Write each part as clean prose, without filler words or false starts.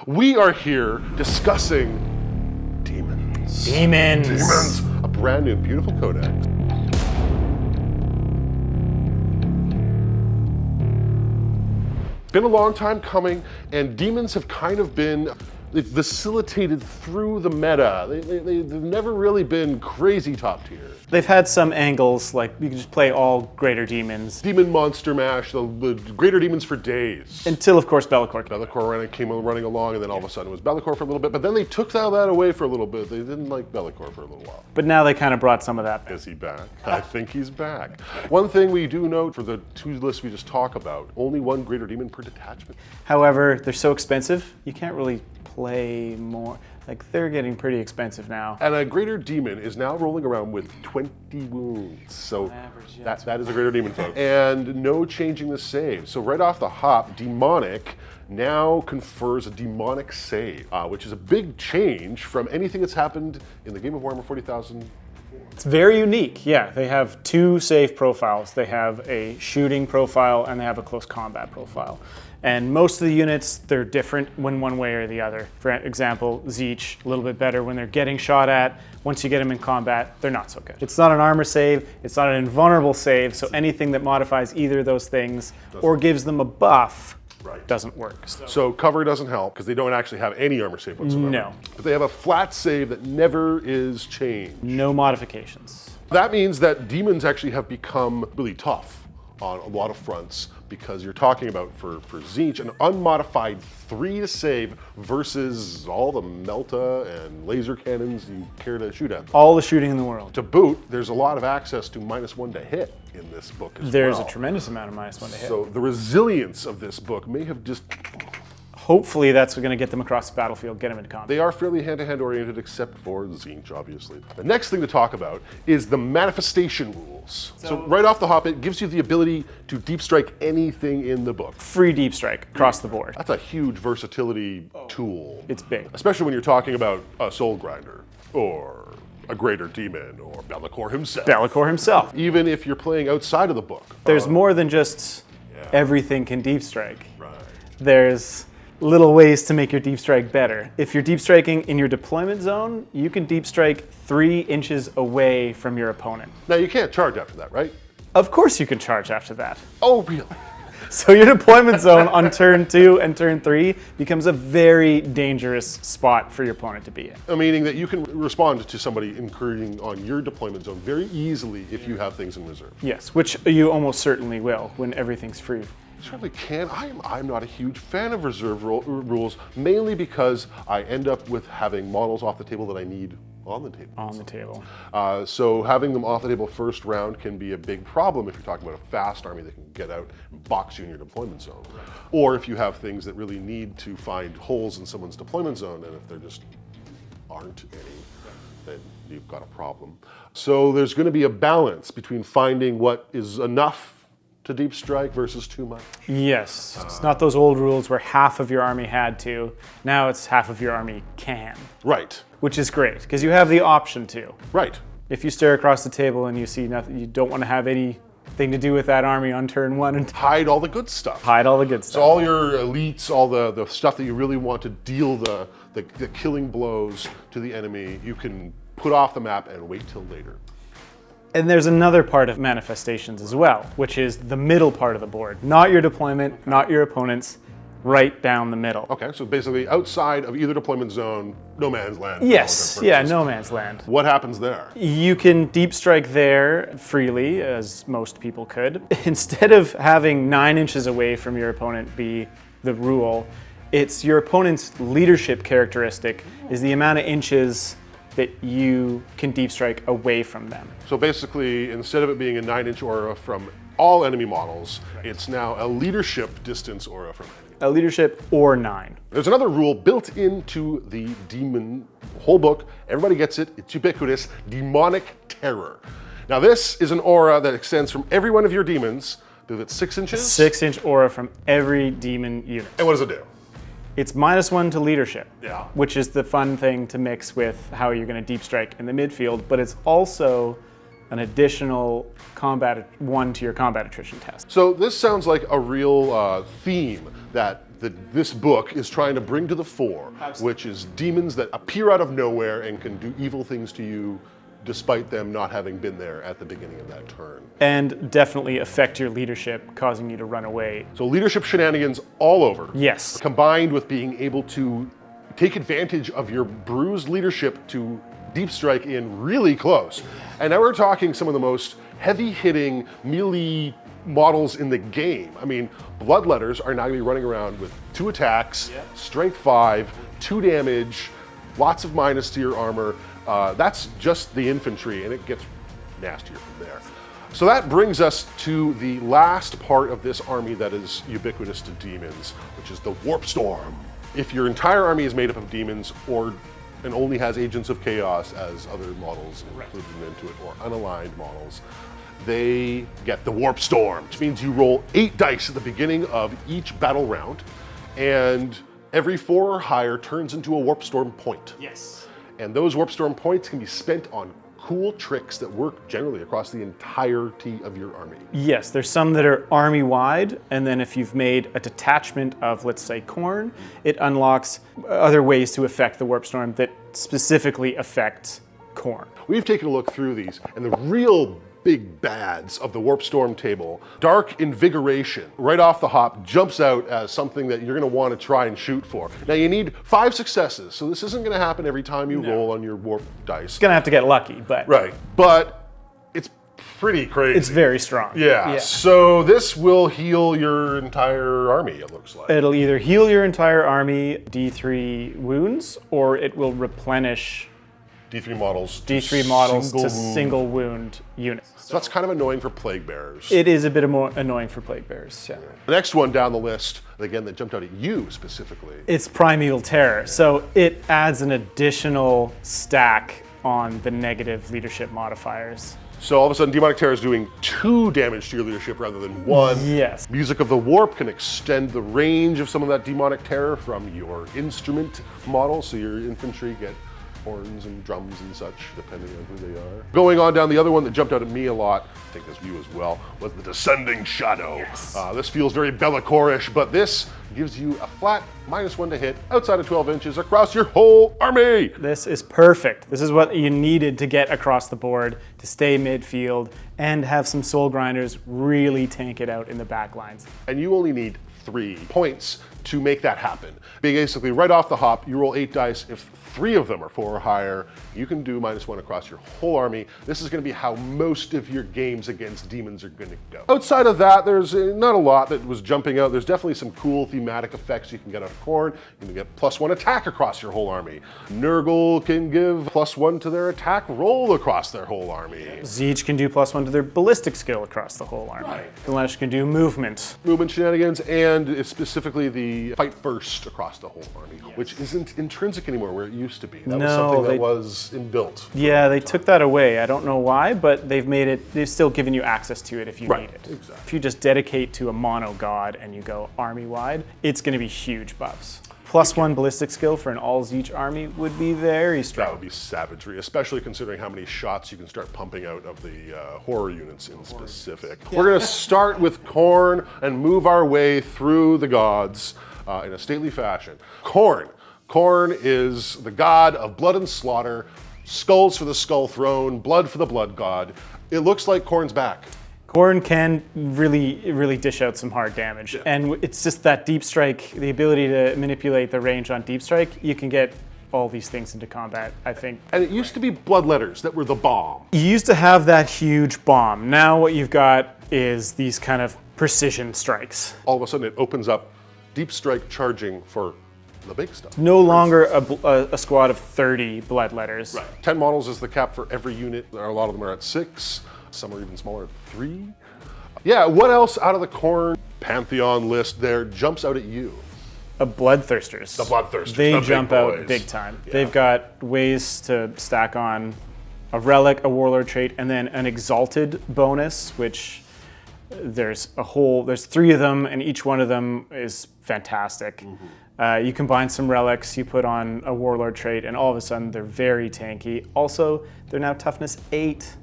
We are here discussing Daemons. Demons. A brand new, beautiful codex. Been a long time coming, and Daemons have kind of been, they've vacillated through the meta. They've never really been crazy top tier. They've had some angles, like you can just play all greater demons. Demon Monster Mash, the greater demons for days. Until, of course, Be'lakor. Be'lakor came running along, and then all of a sudden it was Be'lakor for a little bit, but then they took that away for a little bit. They didn't like Be'lakor for a little while. But now they kind of brought some of that back. Is he back? I think he's back. One thing we do note for the two lists we just talked about, only one greater demon per detachment. However, they're so expensive, you can't really play more. Like, they're getting pretty expensive now. And a greater demon is now rolling around with 20 wounds. So that is a greater demon, folks. And no changing the save. So right off the hop, demonic now confers a demonic save, which is a big change from anything that's happened in the game of Warhammer 40,000. It's very unique, yeah. They have two save profiles. They have a shooting profile and they have a close combat profile. And most of the units, they're different when one way or the other. For example, Zech, a little bit better when they're getting shot at. Once you get them in combat, they're not so good. It's not an armor save, it's not an invulnerable save, so anything that modifies either of those things or gives them a buff doesn't work. So cover doesn't help because they don't actually have any armor save whatsoever. No. But they have a flat save that never is changed. No modifications. That means that demons actually have become really tough on a lot of fronts because you're talking about, for Zech, an unmodified 3 to save versus all the melta and laser cannons you care to shoot at them. All the shooting in the world. To boot, there's a lot of access to -1 to hit in this book as well. There's a tremendous amount of -1 to hit. So the resilience of this book may have just... Hopefully that's going to get them across the battlefield, get them into combat. They are fairly hand-to-hand oriented, except for Zech, obviously. The next thing to talk about is the manifestation rules. So right off the hop, it gives you the ability to deep strike anything in the book. Free deep strike across the board. That's a huge versatility tool. It's big. Especially when you're talking about a SoulGrinder, or a greater demon, or Be'lakor himself. Be'lakor himself. Even if you're playing outside of the book. There's more than just everything can deep strike. Right. There's little ways to make your deep strike better. If you're deep striking in your deployment zone, you can deep strike 3 inches away from your opponent. Now you can't charge after that, right? Of course you can charge after that. Oh, really? So your deployment zone on turn 2 and turn 3 becomes a very dangerous spot for your opponent to be in. Meaning that you can respond to somebody incurring on your deployment zone very easily if you have things in reserve. Yes, which you almost certainly will when everything's free. Certainly can. I'm not a huge fan of reserve rules, mainly because I end up with having models off the table that I need on the table. On the table. So having them off the table first round can be a big problem if you're talking about a fast army that can get out and box you in your deployment zone. Or if you have things that really need to find holes in someone's deployment zone, and if there just aren't any, then you've got a problem. So there's going to be a balance between finding what is enough to deep strike versus too much. Yes, it's not those old rules where half of your army had to. Now it's half of your army can. Right. Which is great, because you have the option to. Right. If you stare across the table and you see nothing, you don't want to have anything to do with that army on turn 1 and hide all the good stuff. Hide all the good stuff. So all your elites, all the stuff that you really want to deal the killing blows to the enemy, you can put off the map and wait till later. And there's another part of manifestations as well, which is the middle part of the board. Not your deployment, not your opponents, right down the middle. Okay, so basically outside of either deployment zone, no man's land. Yes, yeah, no man's land. What happens there? You can deep strike there freely, as most people could. Instead of having 9 inches away from your opponent be the rule, it's your opponent's leadership characteristic is the amount of inches that you can deep strike away from them. So basically, instead of it being a 9-inch aura from all enemy models, it's now a leadership distance aura from enemy. A leadership or 9. There's another rule built into the demon whole book. Everybody gets it. It's ubiquitous. Demonic terror. Now this is an aura that extends from every one of your demons. I believe it's 6 inches? 6-inch aura from every demon unit. And what does it do? It's -1 to leadership, Yeah. which is the fun thing to mix with how you're going to deep strike in the midfield, but it's also an additional combat 1 to your combat attrition test. So this sounds like a real theme that that this book is trying to bring to the fore, which is demons that appear out of nowhere and can do evil things to you despite them not having been there at the beginning of that turn. And definitely affect your leadership, causing you to run away. So leadership shenanigans all over. Yes. Combined with being able to take advantage of your bruised leadership to deep strike in really close. And now we're talking some of the most heavy-hitting melee models in the game. I mean, Bloodletters are now going to be running around with 2 attacks, strength 5, 2 damage, lots of minus to your armor. That's just the infantry, and it gets nastier from there. So that brings us to the last part of this army that is ubiquitous to demons, which is the Warp Storm. If your entire army is made up of demons and only has agents of chaos as other models included into it, or unaligned models, they get the Warp Storm, which means you roll 8 dice at the beginning of each battle round, and every 4 or higher turns into a Warp Storm point. Yes. And those Warp Storm points can be spent on cool tricks that work generally across the entirety of your army. Yes, there's some that are army-wide, and then if you've made a detachment of, let's say, Khorne, it unlocks other ways to affect the Warp Storm that specifically affect Khorne. We've taken a look through these, and the real big bads of the Warp Storm table, Dark Invigoration, right off the hop, jumps out as something that you're going to want to try and shoot for. Now you need 5 successes, so this isn't going to happen every time you roll on your Warp dice. Gonna have to get lucky, but Right, but it's pretty crazy. it's very strong. Yeah, so this will heal your entire army, it looks like. It'll either heal your entire army D3 wounds, or it will replenish D3 models to single wound units. So that's kind of annoying for Plague Bearers. It is a bit more annoying for Plague Bearers, yeah. The next one down the list, again, that jumped out at you specifically. It's Primeval Terror, so it adds an additional stack on the negative leadership modifiers. So all of a sudden, Demonic Terror is doing 2 damage to your leadership rather than 1. Yes. Music of the Warp can extend the range of some of that Demonic Terror from your instrument model, so your infantry get horns and drums and such, depending on who they are. Going on down, the other one that jumped out at me a lot, I think as you as well, was the Descending Shadow. Yes. This feels very Bellicorish, but this gives you a flat -1 to hit outside of 12 inches across your whole army. This is perfect. This is what you needed to get across the board, to stay midfield, and have some SoulGrinders really tank it out in the back lines. And you only need 3 points to make that happen. Basically, right off the hop, you roll 8 dice. If 3 of them are 4 or higher, you can do -1 across your whole army. This is going to be how most of your games against demons are going to go. Outside of that, there's not a lot that was jumping out. There's definitely some cool thematic effects you can get out of Khorne. You can get +1 attack across your whole army. Nurgle can give +1 to their attack roll across their whole army. Zech can do +1 to their ballistic skill across the whole army. Slaanesh can do movement. Movement shenanigans, and specifically the fight first across the whole army, which isn't intrinsic anymore where it used to be. That was something that was inbuilt. Yeah, they took that away. I don't know why, but they've still given you access to it if you need it. Exactly. If you just dedicate to a mono god and you go army-wide, it's going to be huge buffs. +1 ballistic skill for an all Zech army would be very strong. That would be savagery, especially considering how many shots you can start pumping out of the horror units in specific. Yeah. We're going to start with Khorne and move our way through the gods in a stately fashion. Khorne. Khorne is the god of blood and slaughter, skulls for the skull throne, blood for the blood god. It looks like Khorne's back. Khorne can really dish out some hard damage. And it's just that deep strike, the ability to manipulate the range on deep strike, you can get all these things into combat, I think. And it used to be Bloodletters that were the bomb. You used to have that huge bomb. Now what you've got is these kind of precision strikes. All of a sudden it opens up deep strike charging for the big stuff. No longer a squad of 30 Bloodletters. Right. 10 models is the cap for every unit. A lot of them are at 6. Some are even smaller at 3. Yeah, what else out of the Khorne Pantheon list there jumps out at you? Bloodthirsters. The Bloodthirsters. They the jump big out boys. big time. Yeah. They've got ways to stack on a relic, a warlord trait, and then an exalted bonus, which there's 3 of them, and each one of them is fantastic. You combine some relics, you put on a warlord trait, and all of a sudden they're very tanky. Also, they're now toughness 8.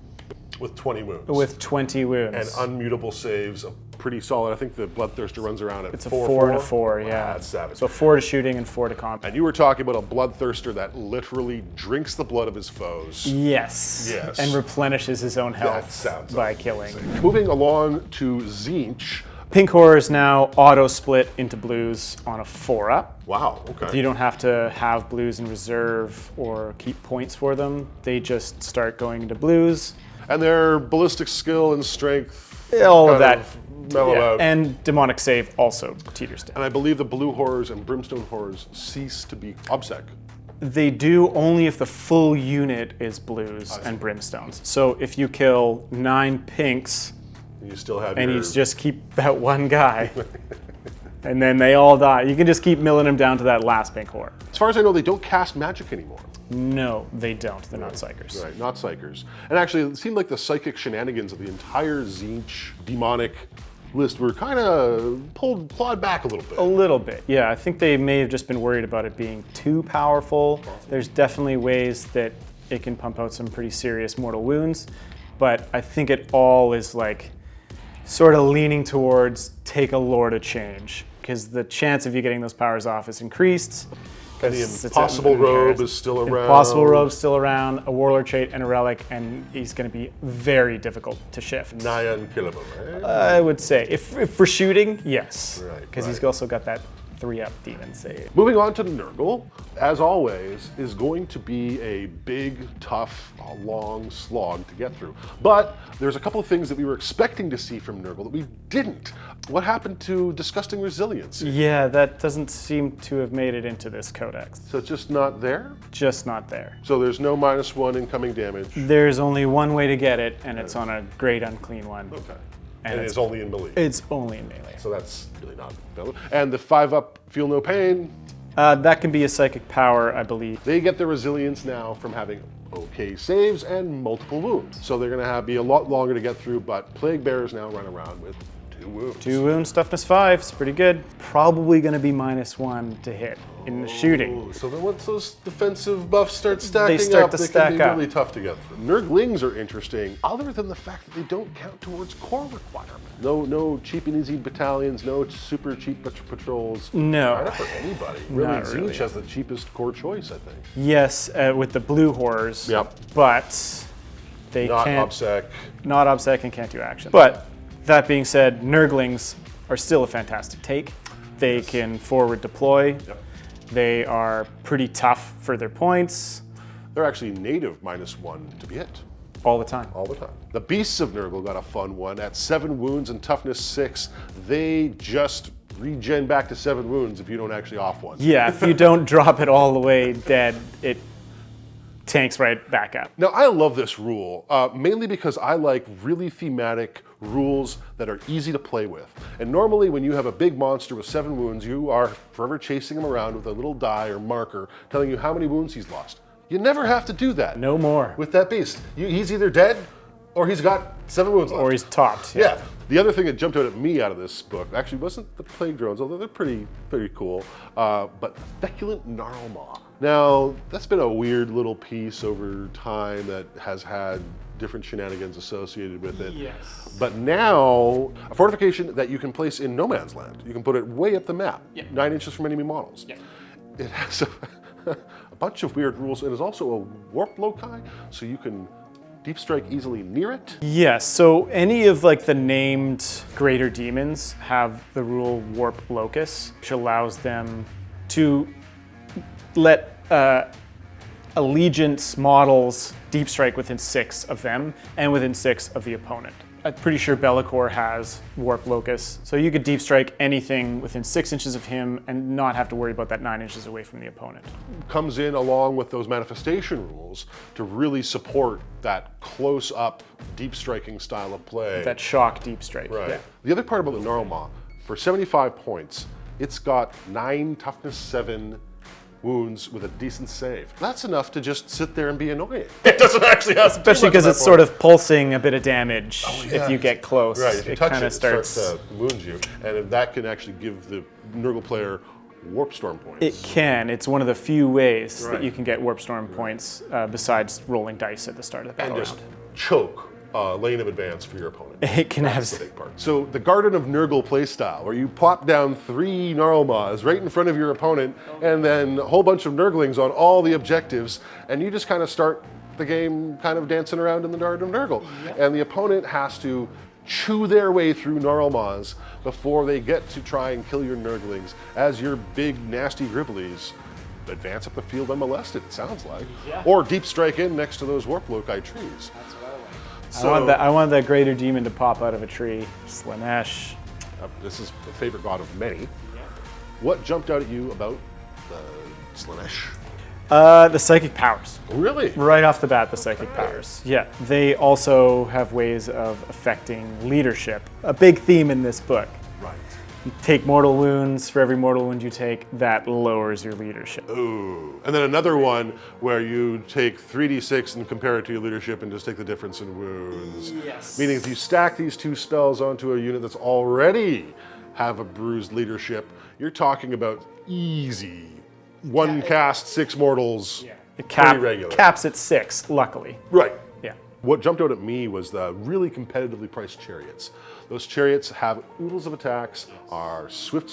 With 20 wounds. With 20 wounds. And unmutable saves of pretty solid. I think the Bloodthirster runs around at It's a 4, 4 and a 4, Wow, yeah. that's savage. So 4 to shooting and 4 to combat. And you were talking about a Bloodthirster that literally drinks the blood of his foes. Yes. Yes. And replenishes his own That health sounds by amazing. killing. Moving along to Tzeentch. Pink horrors now auto split into blues on a 4-up. Wow, okay. You don't have to have blues in reserve or keep points for them. They just start going into blues. And their ballistic skill and strength All of kind that. mellow out. And demonic save also teeters down. And I believe the blue horrors and brimstone horrors cease to be obsec. They do only if the full unit is blues and brimstones. So if you kill 9 pinks And you still have and your... you just keep that one guy, and then they all die, you can just keep milling them down to that last pink horror. As far as I know, they don't cast magic anymore. No, they don't. They're not psychers. Right, not psychers. And actually, it seemed like the psychic shenanigans of the entire Tzeentch demonic list were kind of clawed back a little bit. A little bit, yeah. I think they may have just been worried about it being too powerful. There's definitely ways that it can pump out some pretty serious mortal wounds, but I think it all is like sort of leaning towards take a lore to change, because the chance of you getting those powers off is increased. And the Impossible Robe is still around. Impossible Robe's still around, a Warlord trait and a Relic, and he's going to be very difficult to shift. Nigh unkillable, right? I would say, if for shooting, yes. Right, Because he's right. also got that 3-up demon save. Moving on to Nurgle, as always, is going to be a big, tough, long slog to get through. But there's a couple of things that we were expecting to see from Nurgle that we didn't. What happened to Disgusting Resilience? Yeah, that doesn't seem to have made it into this codex. So it's just not there? Just not there. So there's no -1 incoming damage. There's only one way to get it, and it's on a great unclean one. Okay. And And it's only in melee. It's only in melee. So that's really not valid. And the 5-up Feel No Pain, That can be a psychic power, I believe. they get their resilience now from having okay saves and multiple wounds. So they're gonna be a lot longer to get through, but Plague Bearers now run around with 2 wounds. 2 wounds, toughness 5, it's pretty good. Probably going to be -1 to hit in the shooting. Ooh, so then once those defensive buffs start stacking start up, to they stack can be up. really tough to get through. Nurglings are interesting, other than the fact that they don't count towards core requirement. No cheap and easy battalions, no super cheap patrols. No. Kind of for anybody. Really, Not really. Tzeentch has the cheapest core choice, I think. Yes, with the blue horrors. Yep. But they Not can't. OBSEC. Not obsec and can't do action. But that being said, Nurglings are still a fantastic take. They can forward deploy. Yep. They are pretty tough for their points They're actually native -1 to be hit. all the time. All the time. The Beasts of Nurgle got a fun one. At 7 wounds and toughness 6, they just regen back to 7 wounds if you don't actually off one. Yeah, if you don't drop it all the way dead, it tanks right back up. Now, I love this rule, mainly because I like really thematic rules that are easy to play with. And normally when you have a big monster with 7 wounds, you are forever chasing him around with a little die or marker telling you how many wounds he's lost. You never have to do that. No more. With that beast. He's either dead or he's got 7 wounds left. Or he's topped. Yeah. The other thing that jumped out at me out of this book actually wasn't the plague drones, although they're pretty cool, but Feculent Gnarlmaw. Now, that's been a weird little piece over time that has had different shenanigans associated with it. Yes. But now, a fortification that you can place in no man's land. You can put it way up the map, 9 inches from enemy models. Yeah. It has a bunch of weird rules. It is also a warp loci, so you can deep strike easily near it. Yes, so any of like the named greater demons have the rule Warp Locus, which allows them to let allegiance models deep strike within 6 of them and within 6 of the opponent. I'm pretty sure Be'lakor has Warp Locus, so you could deep strike anything within 6 inches of him and not have to worry about that 9 inches away from the opponent. Comes in along with those manifestation rules to really support that close-up, deep striking style of play. That shock deep strike. Right. Yeah. The other part about the Gnarlmaw, for 75 points, it's got 9 toughness 7 wounds with a decent save. That's enough to just sit there and be annoying. It doesn't actually have Especially because it's sort of pulsing a bit of damage yeah. if you get close. Right, if you it touch kind it, of it starts to wound you. And if that can actually give the Nurgle player Warp Storm points. It can. It's one of the few ways Right. that you can get Warp Storm points besides rolling dice at the start of the battle and just round. choke lane of advance for your opponent. It can have That's the big part. So the Garden of Nurgle playstyle, where you plop down 3 Gnarl Maws right in front of your opponent, and then a whole bunch of Nurglings on all the objectives, and you just kind of start the game kind of dancing around in the Garden of Nurgle. And the opponent has to chew their way through Gnarl Maws before they get to try and kill your Nurglings as your big, nasty Gribblies advance up the field unmolested, it sounds like. Or deep strike in next to those Warp Loci trees. That's what I want. I want that greater demon to pop out of a tree. Slaanesh. This is the favorite god of many. What jumped out at you about the Slaanesh? The psychic powers. Really? Right off the bat, the psychic powers. Yeah, they also have ways of affecting leadership. A big theme in this book. Right. You take mortal wounds. For every mortal wound you take, that lowers your leadership. Ooh. And then another one where you take 3d6 and compare it to your leadership and just take the difference in wounds. Yes. Meaning if you stack these 2 spells onto a unit that's already have a bruised leadership, you're talking about easy. 1 cast, 6 mortals. Yeah. It Pretty regular. caps at 6, luckily. Right. Yeah. What jumped out at me was the really competitively priced chariots. Those chariots have oodles of attacks, are swift,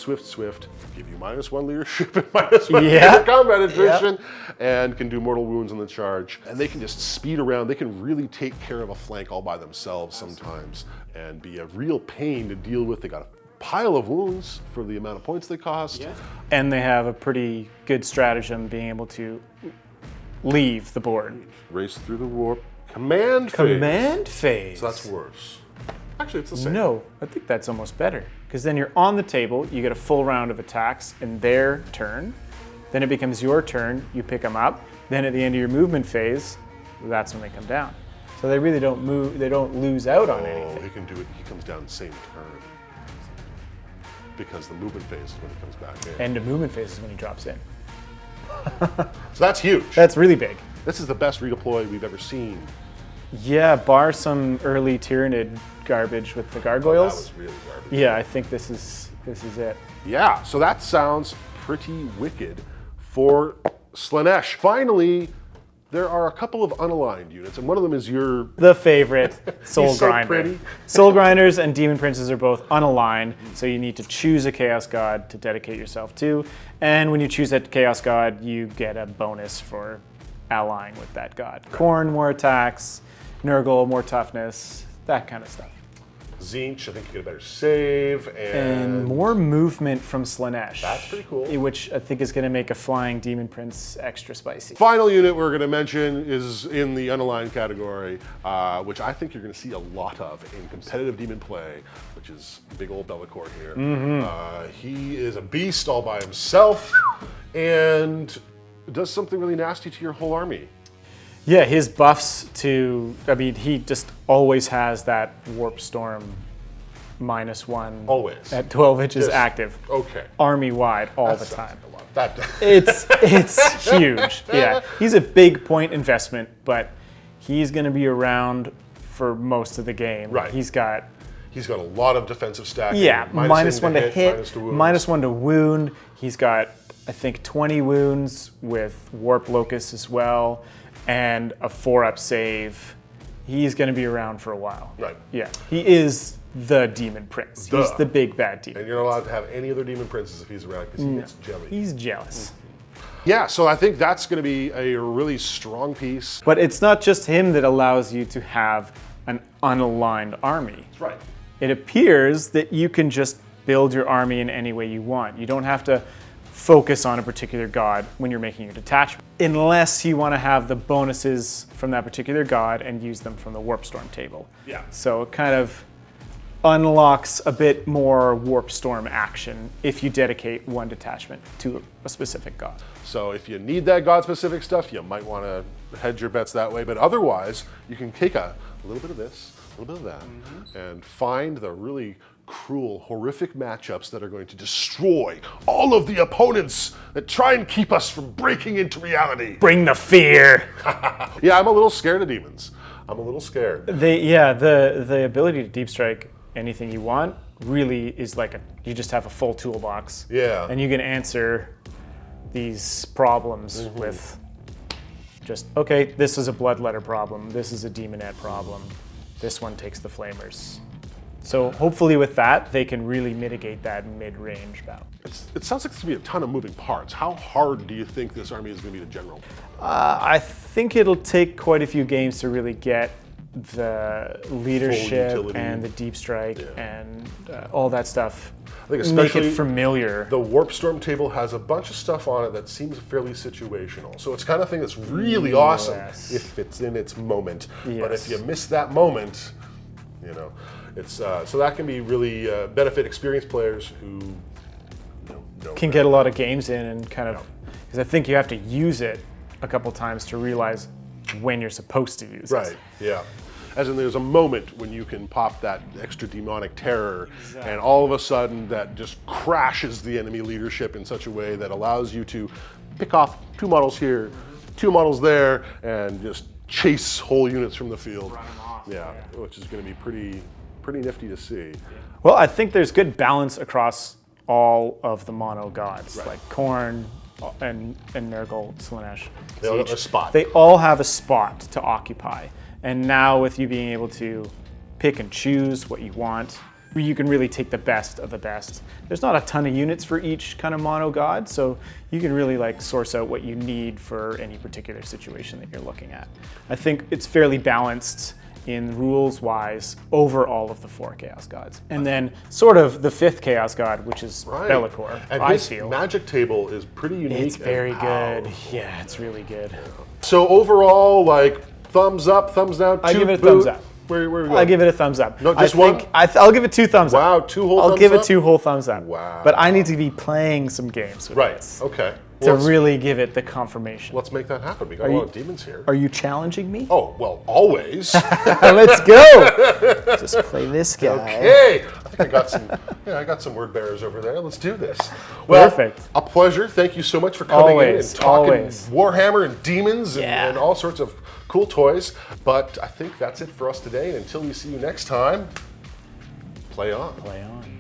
give you -1 leadership and -1 combat attrition, and can do mortal wounds on the charge. And they can just speed around. They can really take care of a flank all by themselves sometimes and be a real pain to deal with. They got a pile of wounds for the amount of points they cost. And they have a pretty good stratagem being able to leave the board. Race through the warp. Command phase. Command phase. So that's worse. Actually, it's the same. No, I think that's almost better. Because then you're on the table, you get a full round of attacks in their turn. Then it becomes your turn, you pick them up. Then at the end of your movement phase, that's when they come down. So they really don't move, they don't lose out on anything. He can do it, he comes down the same turn. Because the movement phase is when he comes back in. And the movement phase is when he drops in. So that's huge. That's really big. This is the best redeploy we've ever seen. Yeah, bar some early Tyranid garbage with the gargoyles. That was really garbage. Yeah, I think this is it. Yeah, so that sounds pretty wicked for Slaanesh. Finally, there are a couple of unaligned units, and one of them is your... The favorite, Soul He's so Grinder. pretty. Soul Grinders and Demon Princes are both unaligned, so you need to choose a Chaos God to dedicate yourself to. And when you choose that Chaos God, you get a bonus for allying with that god. Khorne, more attacks. Nurgle, more toughness. That kind of stuff. Tzeentch, I think you get a better save, And more movement from Slaanesh. That's pretty cool. Which I think is going to make a flying Demon Prince extra spicy. Final unit we're going to mention is in the unaligned category, which I think you're going to see a lot of in competitive demon play, which is big old Bellicor here. He is a beast all by himself and does something really nasty to your whole army. Yeah, his buffs to, I mean, he just always has that Warp Storm -1. Always. At 12 inches Just- active. Okay. Army-wide all That the sounds time. like a lot. That It's huge. Yeah, he's a big point investment, but he's going to be around for most of the game. Right. He's got a lot of defensive stacking. -1 to hit, -1 to wound. He's got, I think, 20 wounds with Warp Locust as well, and a 4-up save. He's going to be around for a while. Right. Yeah, he is the Demon Prince. He's the big bad demon. And you're not allowed to have any other demon princes if he's around because he gets jelly. He's jealous. Yeah, so I think that's going to be a really strong piece. But it's not just him that allows you to have an unaligned army. That's right. It appears that you can just build your army in any way you want. You don't have to focus on a particular god when you're making your detachment, unless you want to have the bonuses from that particular god and use them from the Warp Storm table. Yeah. So it kind of unlocks a bit more Warp Storm action if you dedicate one detachment to a specific god. So if you need that god-specific stuff, you might want to hedge your bets that way. But otherwise, you can take a little bit of this, a little bit of that, and find the really cruel, horrific matchups that are going to destroy all of the opponents that try and keep us from breaking into reality. Bring the fear! Yeah, I'm a little scared of demons. I'm a little scared. The ability to deep strike anything you want really is like you just have a full toolbox. Yeah. And you can answer these problems with just, okay, this is a bloodletter problem, this is a demonette problem. this one takes the flamers. So hopefully with that, they can really mitigate that mid-range battle. It sounds like there's going to be a ton of moving parts. How hard do you think this army is going to be to general? I think it'll take quite a few games to really get the leadership and the deep strike and all that stuff. I think especially make it familiar. The Warp Storm table has a bunch of stuff on it that seems fairly situational. So it's the kind of thing that's really awesome if it's in its moment. But if you miss that moment, you know, it's so that can be really benefit experienced players who can get a lot of games in and kind of, because I think you have to use it a couple times to realize when you're supposed to use it. Right, yeah. As in there's a moment when you can pop that extra demonic terror and all of a sudden that just crashes the enemy leadership in such a way that allows you to pick off 2 models here, 2 models there, and just chase whole units from the field. Run them off, yeah, which is going to be pretty nifty to see. Well, I think there's good balance across all of the mono gods, like Khorne and Nurgle, Slaanesh. They all have a spot. They all have a spot to occupy. And now with you being able to pick and choose what you want, you can really take the best of the best. There's not a ton of units for each kind of mono god, so you can really like source out what you need for any particular situation that you're looking at. I think it's fairly balanced in rules-wise over all of the 4 Chaos Gods. And then sort of the 5th Chaos God, which is Be'lakor, and I his feel. magic table is pretty unique. It's very good. Yeah, it's really good. So overall, like, thumbs up, thumbs down, I give it a thumbs up. Where are we going? I give it a thumbs up. No, just one? I'll give it 2 thumbs up. Wow, 2 whole thumbs up? I'll give it 2 whole thumbs up. Wow. But I need to be playing some games with this. Okay. To really give it the confirmation. Let's make that happen. We got a lot of demons here. Are you challenging me? Oh, well, always. Let's go. Just play this guy. Okay. I think I got some word bearers over there. Let's do this. Well, perfect. A pleasure. Thank you so much for coming in and talking always. Warhammer and demons and all sorts of cool toys. But I think that's it for us today. And until we see you next time, play on. Play on.